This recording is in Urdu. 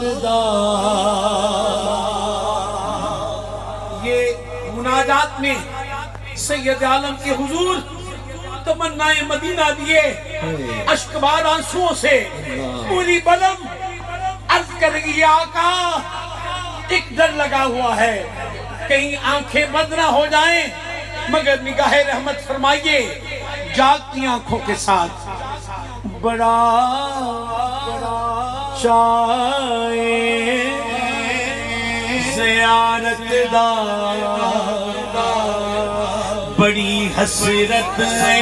دا یہ مناجات میں سید عالم کے حضور تمنا مدینہ دیے اشک بار آنسوؤں سے پوری بلم عرض کر رہی آقا ایک ڈر لگا ہوا ہے کہیں آنکھیں بند نہ ہو جائیں مگر نگاہ رحمت فرمائیے جاگتی آنکھوں کے ساتھ بڑا چاہے زیارت دا بڑی حسرت ہے